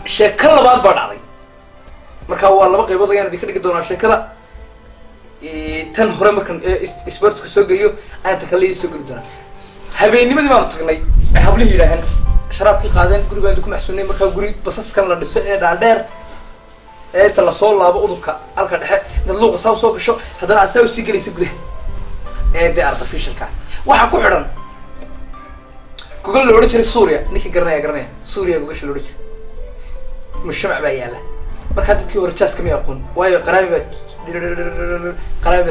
sheeko labaad baa dhacday marka waa laba qaybood ayaan idinka dhigi doonaa sheekada tan hore markan isbartka soo geeyo ayaan takaliye soo geli doonaa habeennimadii baanu tagnay hablihii yidhaaheen sharaabkii qaadeen gurigaan ku maxsuunay markaa guri basaskan la dhiso ee dhaadheer ee inta lasoo laabo udubka halka dhexe dad luuqa saa soo gasho haddana asaa usii gelaysa gudaha ee dee artificialka waxaa ku xidhan gogol la odhan jiray suuriya ninkii garanaya suuriya gogasha la odhan jiray mushamac baa yaala markaa dadkii hore jaas kama aqoon waayo qaraami baa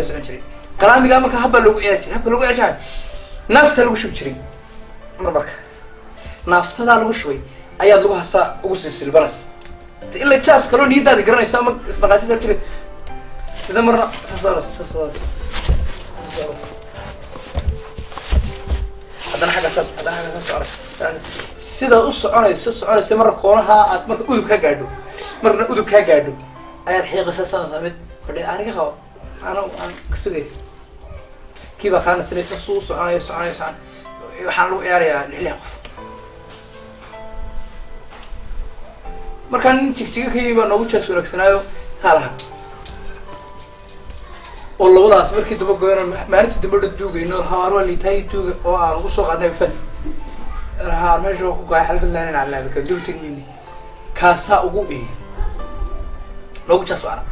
socon jiray qaraamigaa markaa habba lagu ciyaari jiray habka lagu ciyaari jiray naafta lagu shubi jiray marka naaftadaa lagu shubay ayaad lagu hasaa ugu sii silbanas ilaa jaas kaloo niyadaadi garanaysa ama isdhaqaajida jiray sida marna haddana xagga sida u soconaysa marka koonaha aad marka udub ka gaadho marna udub kaa gaadho ayaad xiiqaysaa saa mid fadhi aniga qabo aan ka sugay kii baa kaana sinay suu soconayo waxaan lagu ciyaarayaa lix qof markaa nin jigjiga ka yimi baa noogu jaas wanaagsanaayo haalaha oo labadaas markii daba goyno maalintii dambadha duugayno haarwa liitaay duuga oo aan ugu soo qaadnay fas rahaa meesha ku gaay xalfadlaan in calaaba ka dib tigni kaasaa ugu noogu jaas wacna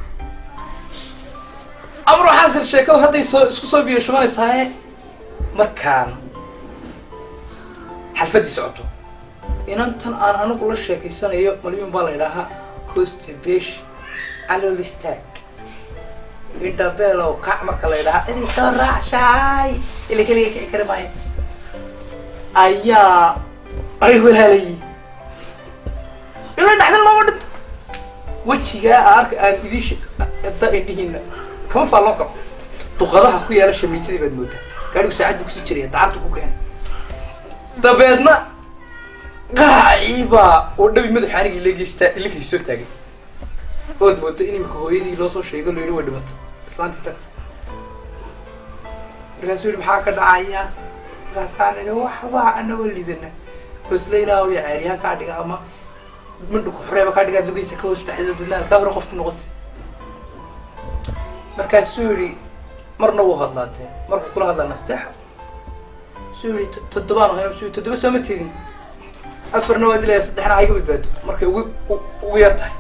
amro xaasil sheekadu hadday isku soo biyo shubanaysaa markaan xalfadii socoto inantan aan anigu la sheekaysanayo malyuun baa la yidhaahaa costi besh alolistaag indhabeelow kac marka la yidhahaa idin soo raacshaay ila keliga kici kari maayo ayaa ay walaalayi ila dhaxdal looma dhinto wejigaa arka aan idiin da indhihiina kama faallon karo duqadaha ku yaala shamiitadii baad moodaa gaadhigu saacaddu kusii jiraya dacartu ku keenay dabeedna qaaciibaa oo dhabi madaxa aniga ilagii soo taagay ood mooda in imika hooyadii loo soo sheego la yidhi way dhimato islaantii tagta markaasuu yihi maxaa ka dhacaya markaasaan idhi waxbaa anagoo lidana hoosla ilaahu ya ceeriyaan kaa dhiga ama midhuku xoreeba kaa dhigaad lugaysa ka hoos baxdo dadnaan kaa hore qofku noqotay markaasuu yihi marna wuu hadlaatee markuu kula hadlaa nasteexa suu yihi toddobaan ahay toddoba sooma teedin afarna waa dilaya saddexna hayga badbaado markay ugu yar tahay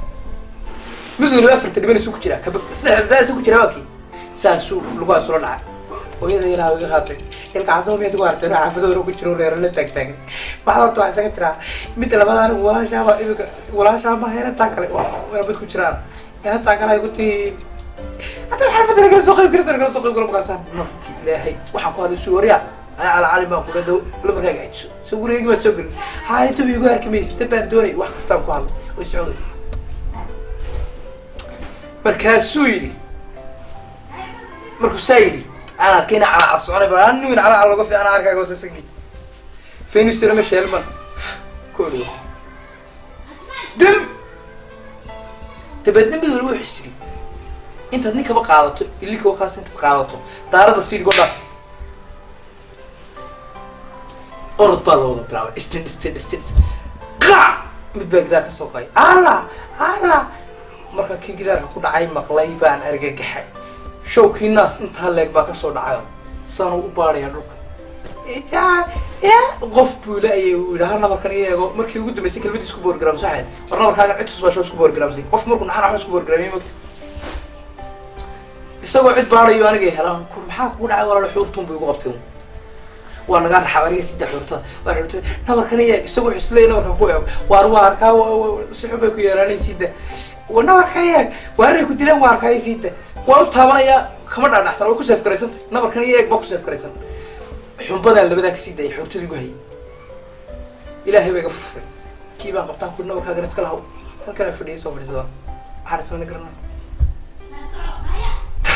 mid waliba afarta dhiban isu ku jiraa saddex badbaada isu ku jiraa waa kii saasuu lugahaas ula dhacay hooyada ilaa iga qaatay ilkaasoo miyad ku artay xaafadooda ku jiro reero la taagtaagan waxaa horta waxaa isaga tiraa midda labaad anigu walaashaaba imika walaashaama inantaa kale bad ku jiraan inantaa kale ay ku tii haddaad xalfadda nagala soo qayb gala markaasaan nafti ilaahay waxaan ku hadlay suuriya على عالم ما كله دو لما رجع يشوف سووا لي ما تقول هاي تبي يقول كمية تبان دوني واحد استان قال وسعودي مركز سويلي مركز سايلي أنا كنا على عصاني براني من على قفي أنا أرجع جوز سجي فين يصير مش هلمن كله دم تبدل بدل روح يصير أنت هنيك بقى عادته اللي كوكاس أنت بقى عادته تعرض السير قدام أرد بالله براو استن قاع متبقى ذاك السوقي الله مركا كي كذا كل عاي مقلي بان أرجع كحي شو كي الناس أنت هلاك باك صور عايم صاروا أباري يروك يا غف بولا ولا هنا مركا يجوا مركي يقول دم يسكر بدي سكوبور جرام صحيح مرة مركا قاعد تسوى شو سكوبور جرام زي غف مركو نحنا سكوبور جرامي مكت يسوي عد باري وأنا جاي هلا كل محاك ولا عاي ولا حوطهم بيقابتهم وأنا قاعد حوالي سيدة حورتها وحورتها نمر كان يسوي حسلين نمر كويا وأروار كا وسحبك ويراني سيدة ونمر كان وأري كنت لهم واركاي سيدة وأنتها يا كمان أنا أحسن وكسف كريسنت نمر كان بكسف كريسنت حنبذا اللي بدك سيدة حورت لي جوهي إلهي بيقفل كيف أنا قبطان كل نمر كان نسكله كان فريق سوى فريق سوى حارس من كرنا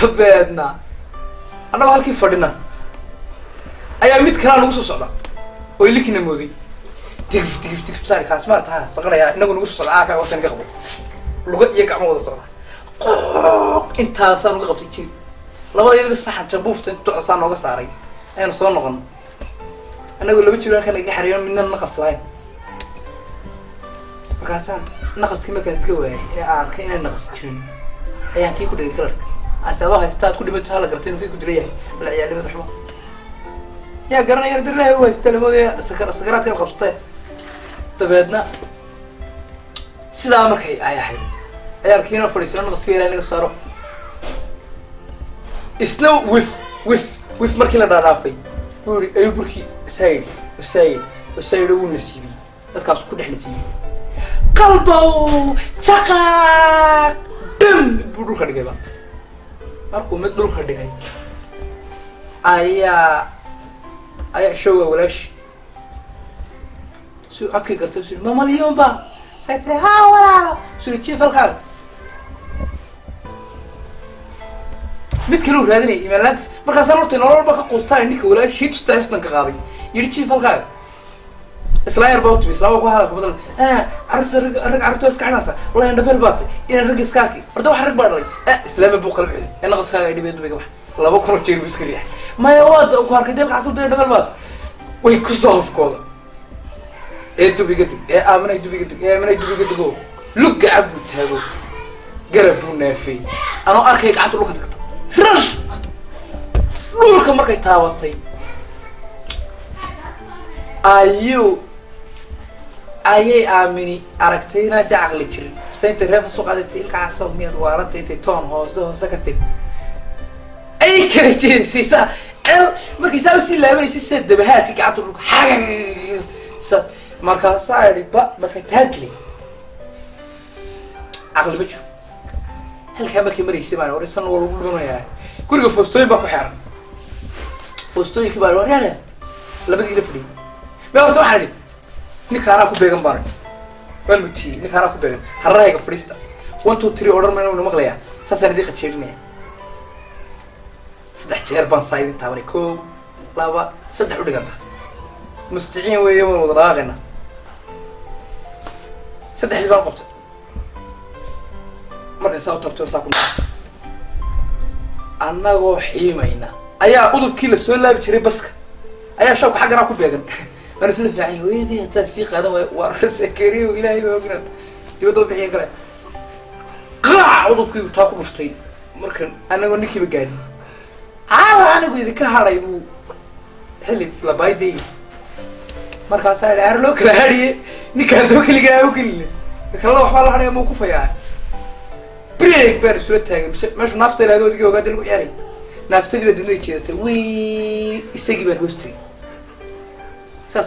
تبعدنا أنا بقول كيف فردنا ayaa mid kale lagu soo socda oo ilikina moodi tigif saar kaas ma taha saqaraya inagu nagu soo socda ka wasan ka qabo luga iyo gacmo wada socda intaasaan uga qabtay jiri labadayda saxan jabuufta inta asaan nooga saaray ayaan soo noqon anagu laba jiraan kan iga xariyo midna naqaslayn markaasaan naqaskii markaan iska waayay ee aan arkay inaan naqas jirin ayaan kii ku dhigay kalarka asadoo haystaad ku dhimato hala gartay inuu kii ku dilayahay la ciyaarnimada xumo yaa garanaya dirlahay u haysta lamoodaya sakaraadka qabsatay dabeedna sidaa markay ay ahayd ayaa kiina fadhiisano naqaskii ilaahay naga saaro isna wif markii la dhaadhaafay wuu yidhi ayuu burkii sayid wuu nasiibiyey dadkaas ku dhex nasiibiyey qalbow jaqaaq dam buu dhulka dhigayba markuu mid dhulka dhigay ayaa showga walaashi suu codkii gartay su ma malyoon ba say tiri haa walaalo suu jiif halkaada mid kale uu raadinayay imaanlaantiis markaasaan hortay nolol walba ka quustaa ninka walaashi hiitusta heestan ka qaaday yidhi jiif halkaaga islaan yar baa u timi islaama ku hadalka badan rag carruurta iska xidhaasa wallahi indhabeel baatay inaan ragga iska arkay horta wax rag baa dhalay islaama buu qalab celi ee naqaskaaga ay dhibee dubiga bax 2 kun oo jeer buu iska riixay maya waada ku arkay deelka casuurta indhabeel baat way ku soo hofkooda ee dubiga dig ee aaminay dubiga dig ee aaminay dubiga digo lugga cabbu taago garab buu naafay anoo arkay gacanta dhulka tagta rash dhulka markay taabatay ayay aamini aragtay inaad caqli jirin saynta reefa soo qaadatay ilka casoo miyad waarantay intay toon hoose ka tiri ay kala jeedisaysaa markay saa usii laabanaysay sida dabahaadkii gacanta dhulka xagsa markaasaa idhi markay taadley caqli ma jiro halkaa markay maraysay baan war isan waa lagu dhimanayaa guriga foostooyin baa ku xeeran foostooyinkii baa wareere labadii la fadhiyay ma horta waxaan idhi ninka anaa ku beegan baan waan mutiyey ninka anaa ku beegan harahayga fadhiista 1 2 3 odhan mayna una maqlayaa saasaan idin qajeerinaya 3 jeer baan saa idin taabanay 1 2 3 u dhiganta musticiin weeye waan wada raaqayna 3 baan qabtay markay saa u tabtay saa ku annagoo xiimayna ayaa udubkii la soo laabi jiray baska ayaa shawka xaggana ku beegan أنا سلف يعني ويدي أنت سيق هذا وأرسل كريه وإلهي وأجرا تبغى بحين كله قاع عضوك وتاكل مشتي مركن أنا أقول نكى بجاني أنا أقول إذا كهرا يبو حلت لبايدي مركز سعر أرلو كلاري نكى كل جاي وكل خلوا حوالي هذا موقف يعني بريك بين سورة تاجم مش نفط اللي هذول تيجوا قادر يعني نفط دي بدنا كده وي يسقي بالهوستي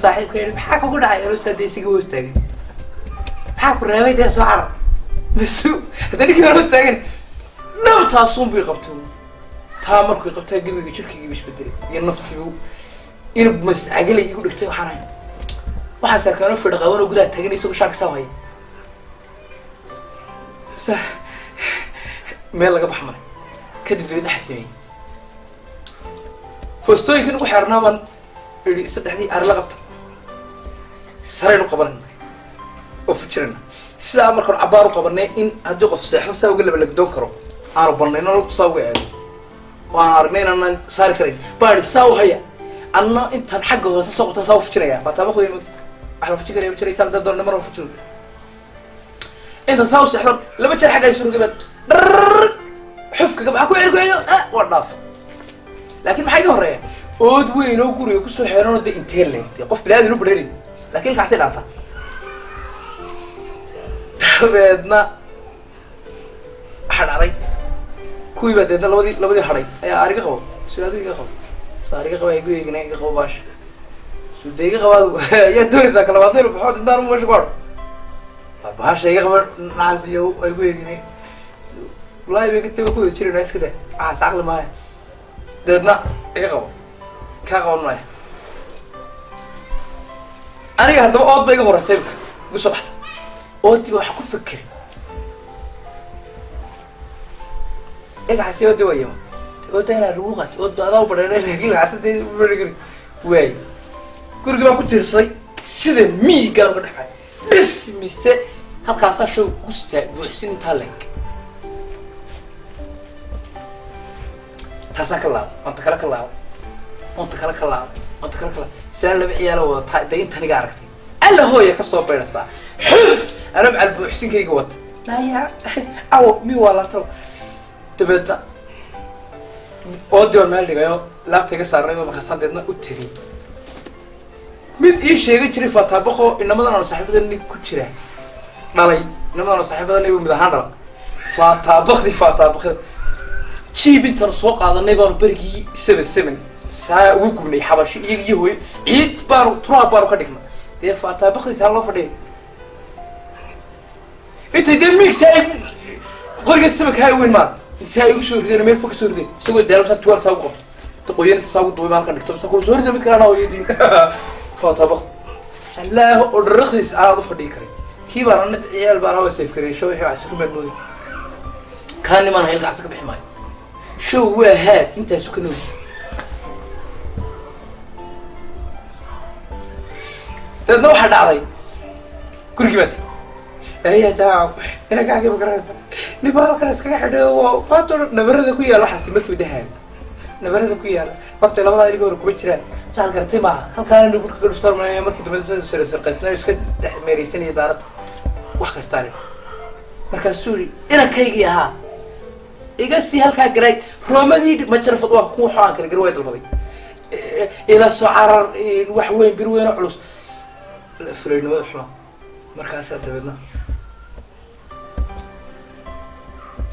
صاحب كيري maxaa ku dhacay inuu sadeesiga hoos taagan maxaa ku reebay dee soo xar masuu hadii kii hoos taagan nafta sumbi qabto taa markuu qabtay gabiga jirkiga isbedelay iyo naftiibu inuu mas'agalay igu dhigtay waxaan sarkaano fadhaqawan oo gudaha taagan isoo sharka saaway meel laga baxmay kadib dibadda xasimay foostooyinkan ugu xirnaa baan إلي صدقني أرلا قبض سرينو قبرنا وفكرنا سلا مركون عبارو قبرنا إن هدوق في الساحة ساوي قلب لك دوكرو أنا بنينا لو تساوي يعني وأنا أرنينا أن صار كريم باري ساو هيا أنا أنت الحق هو سوق تساوي فكرنا فتابخو يم أحلى فكرة يبتدي يصير ده دور مرة فكرة أنت ساو سحران لما تشي حاجة يصير قبل حفك قبل أكو إيرجو ورناف لكن ما حاجة هرية أود وين أو كوري كوسو حيران ودي إنترلي قف بلاد إنه بريرين لكن كحسين عطا تبعدنا حد علي كوي بدنا لودي حري يا أريك خو شو هذا خو أريك خو يجوا يجني خو باش شو دقيقة خو يا دوري ساكلا بعدين بحط الدار مش بار باش يجي خبر ناس يجوا يجني والله بيجي تقول كوي تشيل ناس كده ساكلا معي دنا يجي خو كاغون معي أنا هذا أوض بيجي هو رسيبك قصة بحث أوضي وحكو فكر إيه حسيو دوي يوم أوضي أنا روقت أوضي هذا وبرنا لكن حسيت برجري وين كل ما كنت رصي سيد مي قالوا كنا حاجة بس ميسة هالقصة شو قصة وحسين تالك تاسك الله أنت كلك الله أنت كلك الله سأل لي عياله وتدين تاني قاركتي ألا هو يكسر بيرسا حف أنا مع البوحسين كي قوت لا يا أو مي ولا ترى تبدأ أودي المال اللي جايو لا بتيجي صارني ما خسرت دنا أتري مد إيش شيء كتير فتح بخو إنما أنا صاحب دني كتير نلاقي إنما أنا صاحب دني بمدهان فتح بخ شيء بنت السوق هذا نبار برجي 7 سا ويقولني حبش يجي هو عيد بارو ترى بارو كديكنا ده فتح بخ سالو فدي أنت دمك سايق قرية السمك هاي وين مال سايق وشو ردين مين فوق سردين سوى دارو ساتوار ساقو تقوين تساقو دوي مال كديك تساقو سردين متكلنا ويدين فتح بخ لا الرخيص على فدي كري كي بارنا عيال بارو سيف كري شو هي عشان كمان كان ما نهيل عسك بحماي شو هو هاد انت سكنوي تدنا واحد علي كركبت هي جاء انا قاعد بقرا نبغى خلاص كان حدو فاتو نبرده ku yaalo xasimadku dahaan nabarada ku yaalo waqti labada iliga hor kuma jiraan saad gartay ma halkaan inuu burka dhuftar ma markii dambe soo sarqaysnaa iska meeraysan iyo daarad wax kasta marka suuri ina kaygi ahaa iga si halka garay roomadii ma jarfad wax ku xaan kala garway dalbaday ila soo carar wax weyn bir weyn culus la fulayno waxma markaas dabadna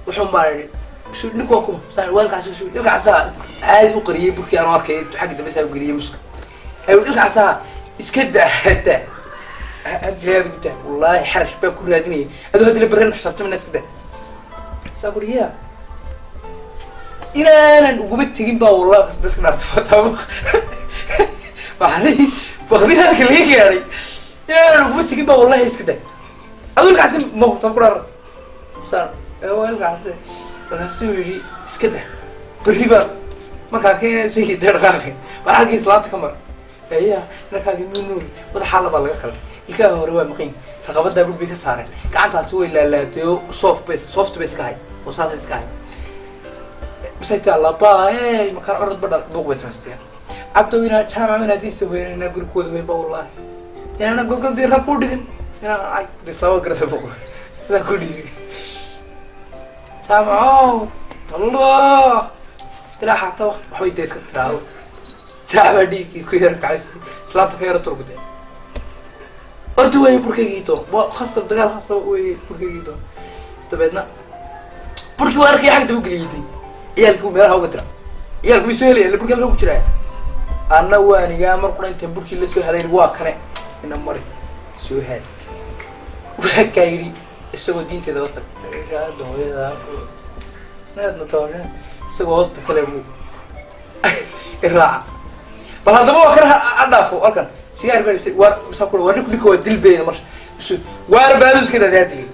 wuxuu baaray soo niko kuma saan walkaas soo ilkaas aad u qariyay burkii aan arkay xaq dambe saa u galiyay muska ay ilkaas iska daahada أدري هذا والله حرش بكل هذني هذا اللي برن حسبت من الناس كده سأقول يا أنا وقبت تجيب بقى والله بس كنا نتفتح بعدين باخذين هذا كله يعني أنا وقبت تجيب بقى والله كده أقول لك عزيم ما هو تقرر صار أول قاعد ولا سوي كده بالربا ما كان كي زي درغاخي بعدين صلاة كمر هي أنا كان منور وده حالة بالله خير ilka hore waa maqin raqabada gudbi ka saaran gacantaas way laalaatay soft base ka hay oo saas ka hay bisayta la baa ma kar orod badal buuq way sameeyay abtowina jaamacada diisa weynana gurkooda weyn ba wallahi yana google di report digin yana ay disaw garasa buuq la kudi saamao allah ila hatta waqt waxay deeska tiraawo jaamacadii ku yar kaas islaanta ka yar turgudee أرتو وين بركيجيتو وخاصة بدقال خاصة وين بركيجيتو تبعنا بركي واركي حاجة بقليدي يالكم يا هو قدرة يالكم يسهل اللي بركي لو بشراه أنا واني جامر قرن تبركي اللي سهل هذا الواقع إنه مري سهل وحكايري السوق دين كذا وسط هذا هذا هذا نطورنا السوق وسط كلامه الراعي فهذا هو كره أضافه أركان سيار بس مسافر وريك هو دل بين مرش وار بالوس كده دادلي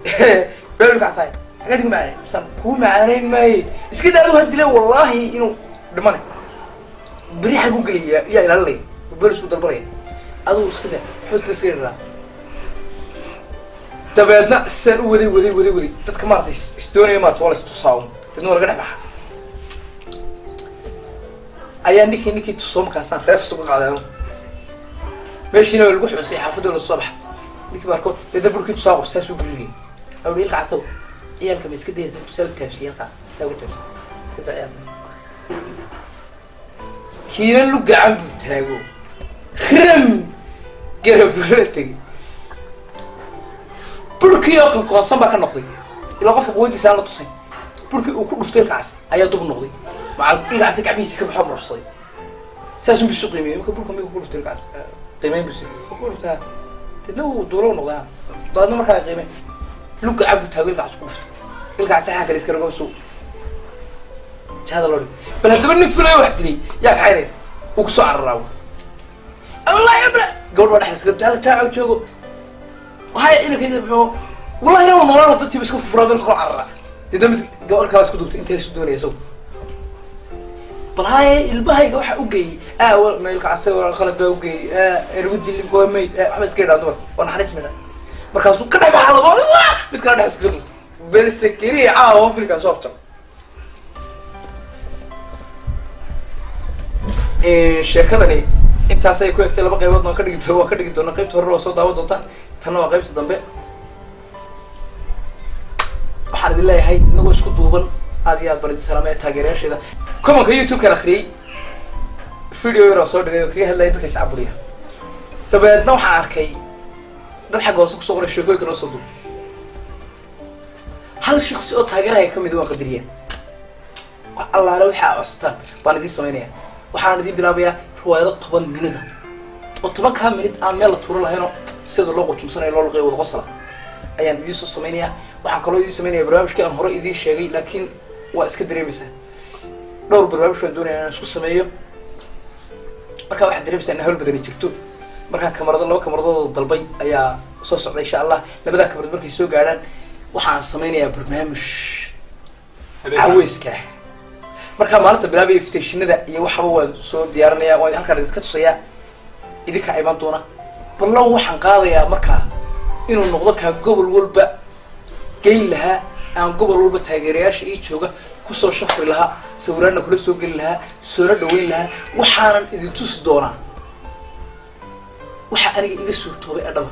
بالك عصاي حاجه معايا بس هو معانين ما اس كده هذا هدله والله انه دمانه بريحه جوجل يا الى الله بالوس ضربين ادو اس كده حط سير تبعنا سن ودي dadka ma artay story ma toos tusaawn dadna wala gadhax ayaa ninkii tusoom kaasan reef suuq qaadaan ماشينا الجوح بس يحافظوا للصبح ليك باركو إذا بركي تصاغ بساس وقليل أو يلقى عصو إيام كميس كده تساوي تفسير يلقى تساوي تفسير كده إيام كينا لقى عم بتاعو خرم قرب بلتي بركي أكن قاصم بكن نقضي إلا قف بودي سنة تصين بركي وكل مفتير كعس أيا طب النقضي مع إلقى عسك عميسك بحمر حصي ساسم بالسوق يمين ممكن بركم يقول مفتير كعس قيمين بس أقول له تدو دورون والله بعد ما كان قيمين لوك عبد تهوي بعض كوفت يلقى ساعة كده يسكر قوسو هذا لوري بل هتبني فلان واحد لي ياك عيني وكسو على الراو الله يا ابني قول واحد حس قلت هلا تاعو تشوقو وهاي إنك كده بحو والله لو نوران ضدتي بس كف فرادين خلع على الراو إذا قول كلاس كدوت أنت إيش الدنيا سو بالهاي البهاي واحد أوجي ما يلقى عسى ولا الخلط بأوجي الودي اللي بقوي ميت حبس كده عندهم وأنا حريص منه مركزوا كده مع هذا والله بس كده حس كده بالسكري أفريقيا صوفته شكرني أنت سايكو يكتب لبقى يوضنا كده جدوا نقيب تهرب وصوت داود وطن تنو قيبت الضنباء waxaan idin leeyahay inagoo isku duuban aad iyo aad baan idin salaamaya taageerayaasheeda commenka youtube-kan akhriyey video yar oo soo dhigay oo kaga hadlaya dadka iscaburiya dabeedna waxaan arkay dad xagga hoose kusoo qoray sheekooyinka noo soo duub hal shaksi oo taageeraha ka mid waan qadariya wax allaale waxaa codsataan baan idiin sameynaya waxaan idiin bilaabayaa riwaayado 10 minute oo 10 minute aan meel la tuuro lahaynoo sida loo qujumsanayo loo luqeeyo wada qosla ayaan idiin soo sameynaya waxaan kaloo idiin sameynaya barnaamijkii aan hore idiin sheegay laakiin waa iska dareemaysaa dhowr barnaamij waan doonaya inaan isku sameeyo markaa waxaad dareemaysaa in hawl badani jirto markaa kamarado laba kamaradood dalbay ayaa soo socda insha allah labadaa kamarad markay soo gaadhaan waxaan sameynayaa barnaamij caweyska markaa maalinta bilaabaya iftiishinada iyo waxaba waan soo diyaarinaya waan halkaan idinka tusayaa idinka imaan doona ballan waxaan qaadayaa markaa inuu noqdo kaa gobol walba geyn lahaa aan gobol walba taageerayaasha ii jooga kusoo shafri lahaa sawiraanna kula soo geli lahaa soona dhaweyn lahaa waxaanan idin tusi doonaa waxa aniga iga suurtoobay adhaba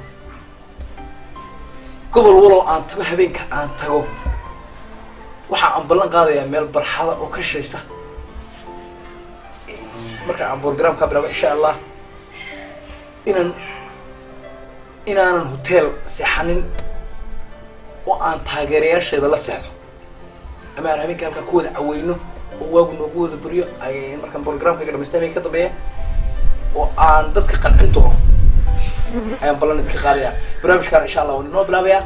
gobol walow aan tago habeenka aan tago waxa aan ballan qaadayaa meel barxada oo ka shaysa marka aan programka bilaabo insha allah inaanan hotel seexanin oo aan taageerayaasheeda la seexdo ama aan habeenka halkaa ku wada caweyno oo waagu noogu wada buriyo ay markaan programka ka dhamaystay habeenka ka dambeeya oo aan dadka qancin doono ayaan ballan idinka qaadayaa barnaamijkaan insha allah waan inoo bilaabayaa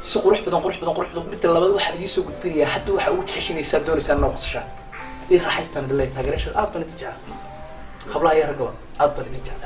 si qurux badan midda labaad waxaan idiin soo gudbinayaa hadda waxaa ugu jeceshinaysaa doonaysaan inoo qosashaan ii raaxaystaan idin leeyahay taageerayaasheeda aad baan idin jeclaa hablaha iyo raggaba aad baan idin jeclaa